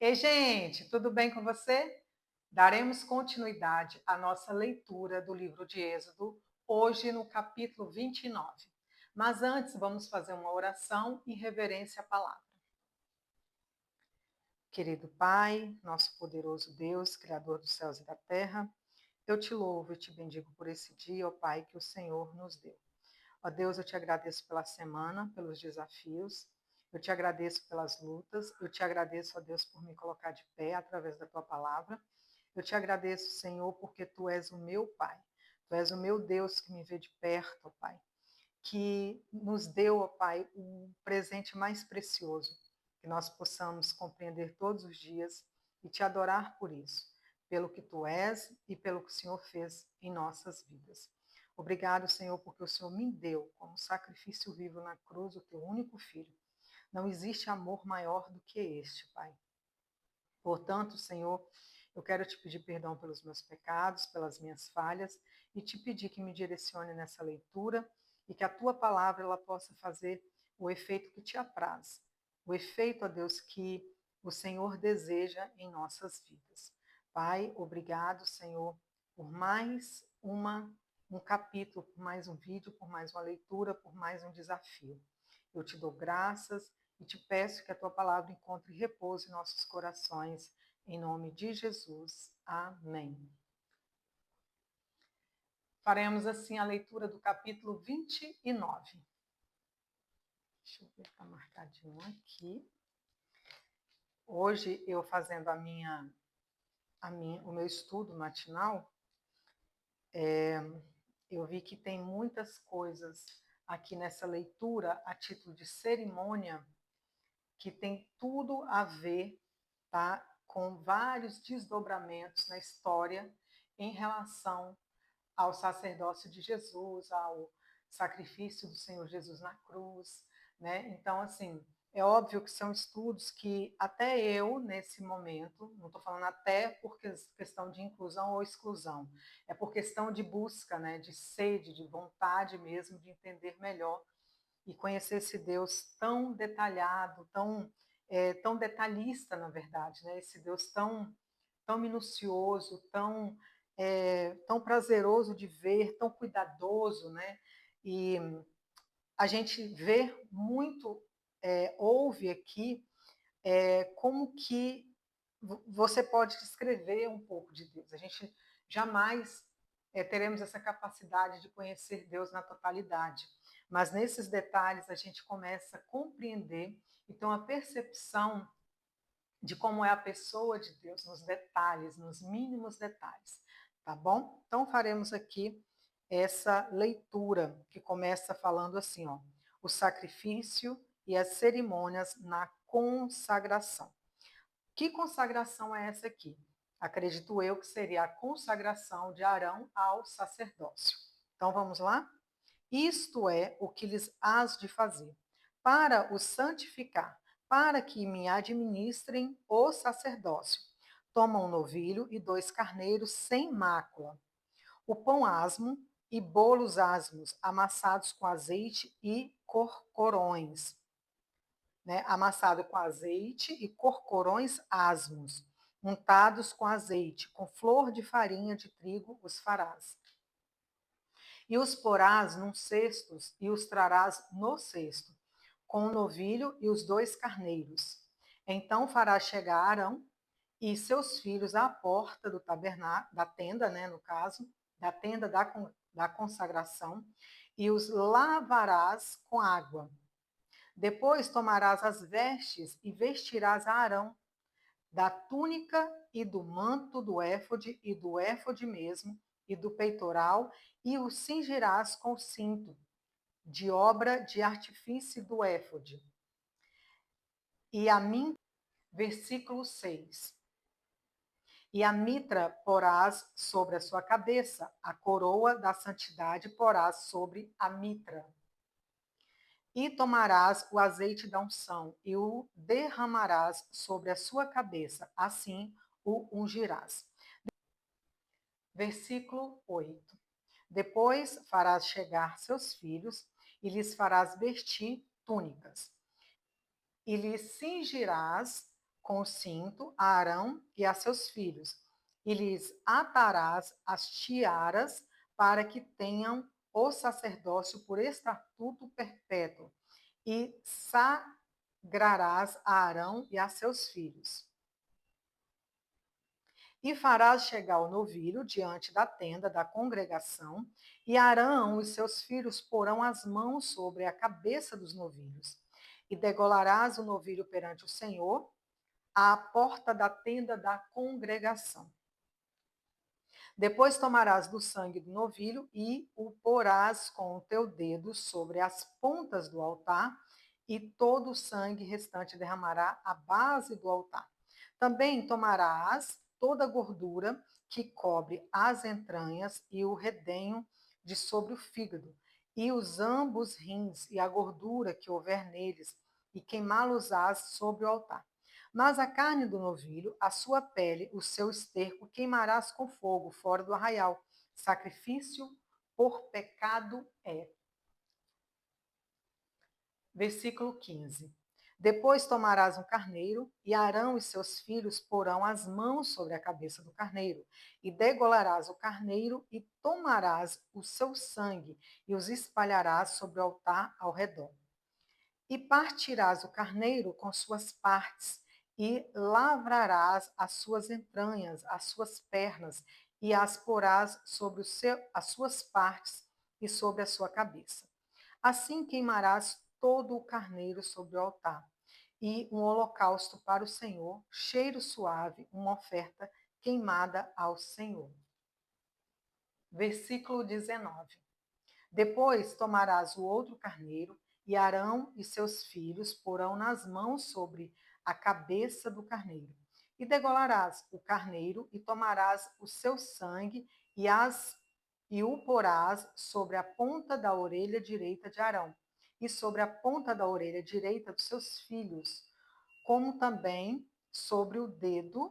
Ei, gente, tudo bem com você? Daremos continuidade à nossa leitura do livro de Êxodo, hoje no capítulo 29. Mas antes, vamos fazer uma oração em reverência à palavra. Querido Pai, nosso poderoso Deus, Criador dos céus e da terra, eu te louvo e te bendigo por esse dia, ó Pai, que o Senhor nos deu. Ó Deus, eu te agradeço pela semana, pelos desafios, eu te agradeço pelas lutas, eu te agradeço, ó Deus, por me colocar de pé através da tua palavra. Eu te agradeço, Senhor, porque tu és o meu Pai. Tu és o meu Deus que me vê de perto, ó Pai, que nos deu, ó Pai, o presente mais precioso, que nós possamos compreender todos os dias e te adorar por isso, pelo que tu és e pelo que o Senhor fez em nossas vidas. Obrigado, Senhor, porque o Senhor me deu como sacrifício vivo na cruz o teu único filho. Não existe amor maior do que este, Pai. Portanto, Senhor, eu quero te pedir perdão pelos meus pecados, pelas minhas falhas e te pedir que me direcione nessa leitura e que a tua palavra ela possa fazer o efeito que te apraz, o efeito, ó Deus, que o Senhor deseja em nossas vidas. Pai, obrigado, Senhor, por mais um capítulo, por mais um vídeo, por mais uma leitura, por mais um desafio. Eu te dou graças e te peço que a tua palavra encontre repouso em nossos corações, em nome de Jesus. Amém. Faremos assim a leitura do capítulo 29. Deixa eu ver, está marcadinho aqui. Hoje, eu fazendo o meu estudo matinal, eu vi que tem muitas coisas aqui nessa leitura, a título de cerimônia, que tem tudo a ver, tá, com vários desdobramentos na história em relação ao sacerdócio de Jesus, ao sacrifício do Senhor Jesus na cruz, né? Então, assim, é óbvio que são estudos que até eu, nesse momento, não estou falando até por questão de inclusão ou exclusão, é por questão de busca, né, de sede, de vontade mesmo de entender melhor e conhecer esse Deus tão detalhado, tão detalhista, na verdade, né? Esse Deus tão minucioso, tão prazeroso de ver, tão cuidadoso, né? E a gente vê muito, ouve aqui, como que você pode descrever um pouco de Deus. A gente jamais teremos essa capacidade de conhecer Deus na totalidade. Mas nesses detalhes a gente começa a compreender e ter uma percepção de como é a pessoa de Deus nos detalhes, nos mínimos detalhes, tá bom? Então faremos aqui essa leitura que começa falando assim, ó, o sacrifício e as cerimônias na consagração. Que consagração é essa aqui? Acredito eu que seria a consagração de Arão ao sacerdócio. Então vamos lá? Isto é o que lhes hás de fazer, para o santificar, para que me administrem o sacerdócio. Toma um novilho e 2 carneiros sem mácula, o pão asmo e bolos asmos, amassados com azeite e corcorões, né? Amassado com azeite e corcorões asmos, untados com azeite, com flor de farinha de trigo os farás. E os porás num cesto e os trarás no cesto, com o novilho e os 2 carneiros. Então farás chegar Arão e seus filhos à porta do tabernáculo, da tenda, né, no caso, da tenda da consagração, e os lavarás com água. Depois tomarás as vestes e vestirás a Arão da túnica e do manto do éfode e do éfode mesmo e do peitoral e o cingirás com o cinto de obra de artifício do éfode. E a mim, versículo 6. E a mitra porás sobre a sua cabeça, a coroa da santidade porás sobre a mitra. E tomarás o azeite da unção e o derramarás sobre a sua cabeça, assim o ungirás. Versículo 8. Depois farás chegar seus filhos e lhes farás vestir túnicas. E lhes cingirás com o cinto a Arão e a seus filhos, e lhes atarás as tiaras para que tenham o sacerdócio por estatuto perpétuo, e sagrarás a Arão e a seus filhos. E farás chegar o novilho diante da tenda da congregação, e Arão e seus filhos porão as mãos sobre a cabeça dos novilhos. E degolarás o novilho perante o Senhor, à porta da tenda da congregação. Depois tomarás do sangue do novilho e o porás com o teu dedo sobre as pontas do altar, e todo o sangue restante derramará à base do altar. Também tomarás toda a gordura que cobre as entranhas e o redenho de sobre o fígado, e os ambos rins e a gordura que houver neles, e queimá-los-ás sobre o altar. Mas a carne do novilho, a sua pele, o seu esterco, queimarás com fogo fora do arraial. Sacrifício por pecado é. Versículo 15. Depois tomarás um carneiro, e Arão e seus filhos porão as mãos sobre a cabeça do carneiro, e degolarás o carneiro, e tomarás o seu sangue, e os espalharás sobre o altar ao redor. E partirás o carneiro com suas partes, e lavrarás as suas entranhas, as suas pernas, e as porás sobre as suas partes e sobre a sua cabeça. Assim queimarás todo o carneiro sobre o altar, e um holocausto para o Senhor, cheiro suave, uma oferta queimada ao Senhor. Versículo 19. Depois tomarás o outro carneiro, e Arão e seus filhos porão nas mãos sobre a cabeça do carneiro. E degolarás o carneiro, e tomarás o seu sangue, e o porás sobre a ponta da orelha direita de Arão, e sobre a ponta da orelha direita dos seus filhos, como também sobre o dedo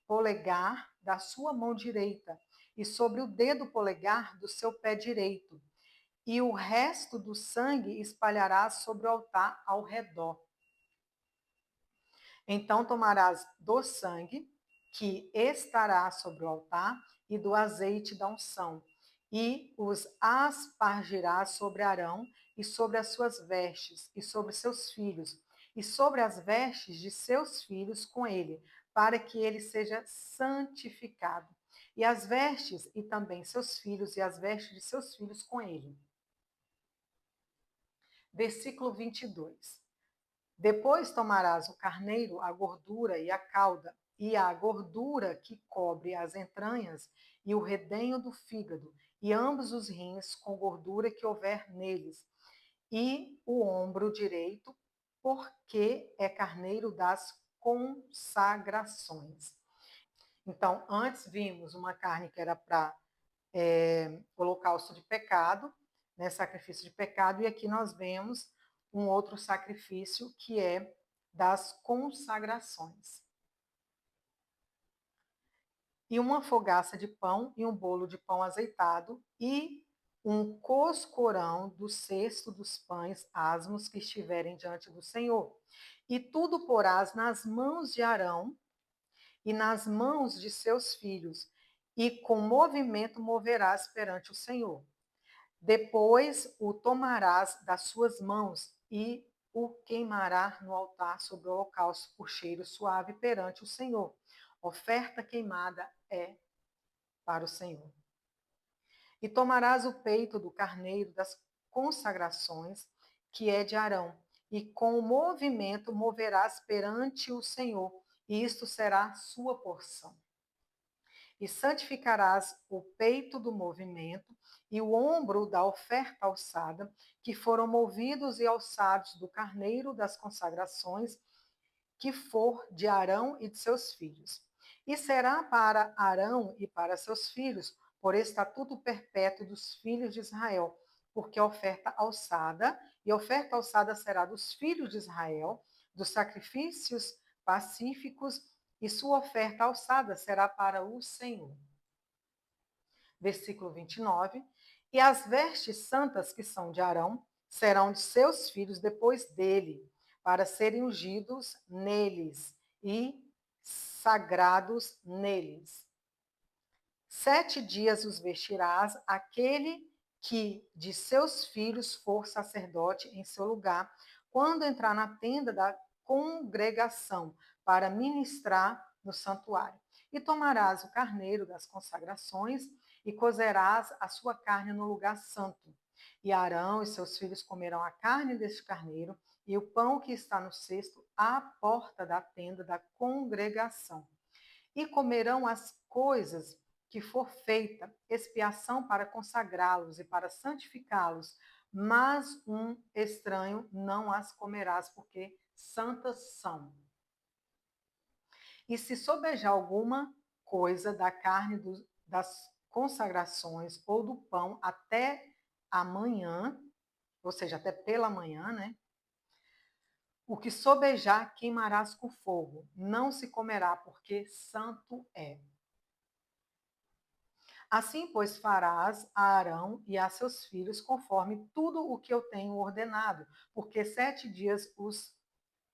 polegar da sua mão direita, e sobre o dedo polegar do seu pé direito. E o resto do sangue espalharás sobre o altar ao redor. Então tomarás do sangue que estará sobre o altar e do azeite da unção, e os aspargirás sobre Arão e sobre as suas vestes, e sobre seus filhos, e sobre as vestes de seus filhos com ele, para que ele seja santificado. E as vestes, e também seus filhos, e as vestes de seus filhos com ele. Versículo 22. Depois tomarás o carneiro, a gordura e a cauda, e a gordura que cobre as entranhas, e o redenho do fígado, e ambos os rins com gordura que houver neles, e o ombro direito, porque é carneiro das consagrações. Então, antes vimos uma carne que era para holocausto de pecado, né, sacrifício de pecado, e aqui nós vemos um outro sacrifício que é das consagrações. E uma fogaça de pão e um bolo de pão azeitado e um coscorão do cesto dos pães asmos que estiverem diante do Senhor. E tudo porás nas mãos de Arão e nas mãos de seus filhos, e com movimento moverás perante o Senhor. Depois o tomarás das suas mãos e o queimará no altar sobre o holocausto por cheiro suave perante o Senhor. Oferta queimada é para o Senhor. E tomarás o peito do carneiro das consagrações, que é de Arão, e com o movimento moverás perante o Senhor, e isto será sua porção. E santificarás o peito do movimento e o ombro da oferta alçada, que foram movidos e alçados do carneiro das consagrações, que for de Arão e de seus filhos. E será para Arão e para seus filhos, por estatuto perpétuo dos filhos de Israel, porque a oferta alçada, e a oferta alçada será dos filhos de Israel, dos sacrifícios pacíficos, e sua oferta alçada será para o Senhor. Versículo 29. E as vestes santas que são de Arão serão de seus filhos depois dele, para serem ungidos neles e sagrados neles. 7 dias os vestirás, aquele que de seus filhos for sacerdote em seu lugar, quando entrar na tenda da congregação para ministrar no santuário. E tomarás o carneiro das consagrações e cozerás a sua carne no lugar santo. E Arão e seus filhos comerão a carne deste carneiro e o pão que está no cesto à porta da tenda da congregação. E comerão as coisas que for feita expiação para consagrá-los e para santificá-los, mas um estranho não as comerás, porque santas são. E se sobejar alguma coisa da carne das consagrações ou do pão até amanhã, ou seja, até pela manhã, né? O que sobejar queimarás com fogo, não se comerá, porque santo é. Assim, pois, farás a Arão e a seus filhos conforme tudo o que eu tenho ordenado, porque 7 dias os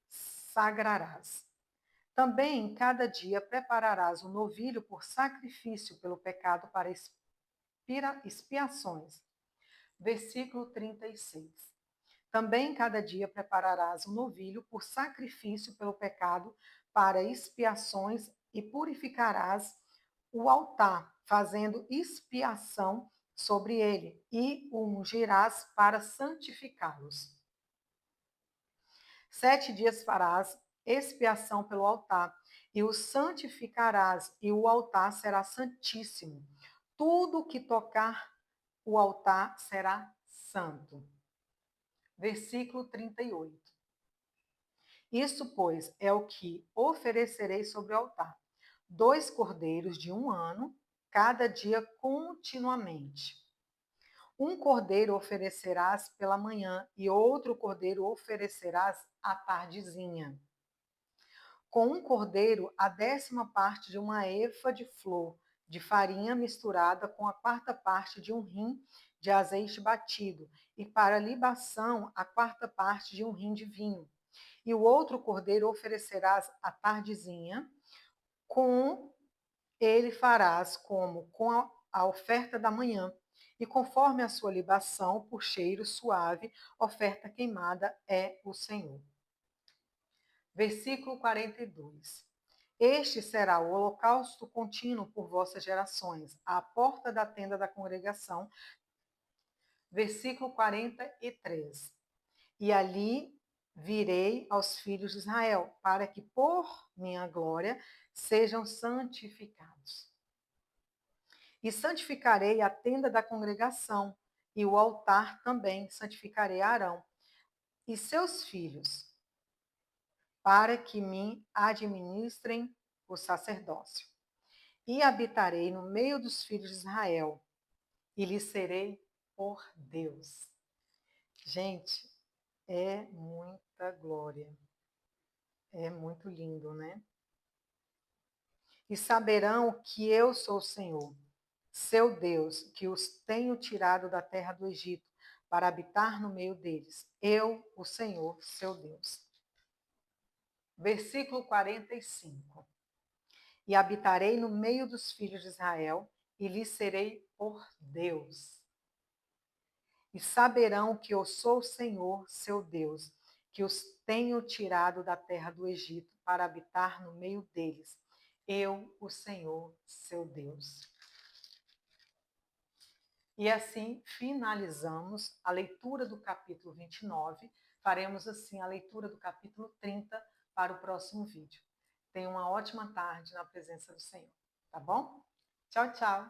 sagrarás. Também, cada dia, prepararás um novilho por sacrifício pelo pecado para expiações. Versículo 36. Também, cada dia, prepararás um novilho por sacrifício pelo pecado para expiações e purificarás o altar, fazendo expiação sobre ele, e o ungirás para santificá-los. 7 dias farás expiação pelo altar, e o santificarás, e o altar será santíssimo. Tudo que tocar o altar será santo. Versículo 38. Isso, pois, é o que oferecerei sobre o altar: 2 cordeiros de 1 ano, cada dia continuamente. Um cordeiro oferecerás pela manhã e outro cordeiro oferecerás à tardezinha. Com um cordeiro, a 10ª parte de uma efa de flor de farinha misturada com a 4ª parte de um rim de azeite batido, e para libação, a 4ª parte de um rim de vinho. E o outro cordeiro oferecerás à tardezinha, com ele farás como com a oferta da manhã, e conforme a sua libação, por cheiro suave, oferta queimada é o Senhor. Versículo 42. Este será o holocausto contínuo por vossas gerações, à porta da tenda da congregação. Versículo 43. E ali virei aos filhos de Israel, para que por minha glória sejam santificados. E santificarei a tenda da congregação, e o altar também santificarei a Arão e seus filhos, para que me administrem o sacerdócio. E habitarei no meio dos filhos de Israel, e lhes serei por Deus. Gente, é muita glória. É muito lindo, né? E saberão que eu sou o Senhor, seu Deus, que os tenho tirado da terra do Egito, para habitar no meio deles. Eu, o Senhor, seu Deus. Versículo 45. E habitarei no meio dos filhos de Israel, e lhes serei por Deus. E saberão que eu sou o Senhor, seu Deus, que os tenho tirado da terra do Egito, para habitar no meio deles. Eu, o Senhor, seu Deus. E assim finalizamos a leitura do capítulo 29. Faremos assim a leitura do capítulo 30 para o próximo vídeo. Tenha uma ótima tarde na presença do Senhor, tá bom? Tchau, tchau!